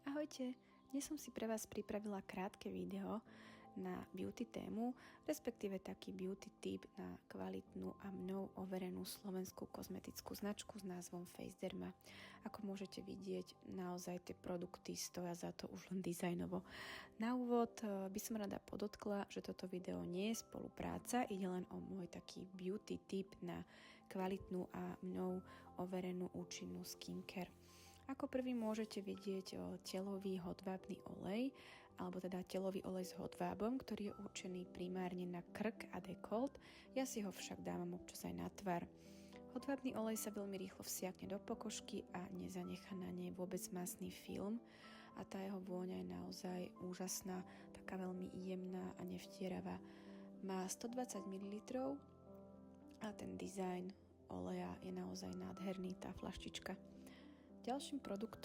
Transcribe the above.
Ahojte, dnes som si pre vás pripravila krátke video na beauty tému, respektíve taký beauty tip na kvalitnú a mnou overenú slovenskú kozmetickú značku s názvom Face Derma. Ako môžete vidieť, naozaj tie produkty stoja za to už len dizajnovo. Na úvod by som rada podotkla, že toto video nie je spolupráca, ide len o môj taký beauty tip na kvalitnú a mnou overenú účinnú skincare. Ako prvý môžete vidieť telový hodvábny olej, alebo teda telový olej s hodvábom, ktorý je určený primárne na krk a dekolt. Ja si ho však dávam občas aj na tvár. Hodvábny olej sa veľmi rýchlo vsiakne do pokožky a nezanechá na nej vôbec masný film a tá jeho vôňa je naozaj úžasná, taká veľmi jemná a nevtieravá. Má 120 ml a ten dizajn oleja je naozaj nádherný, tá flaštička. Ďalším produktom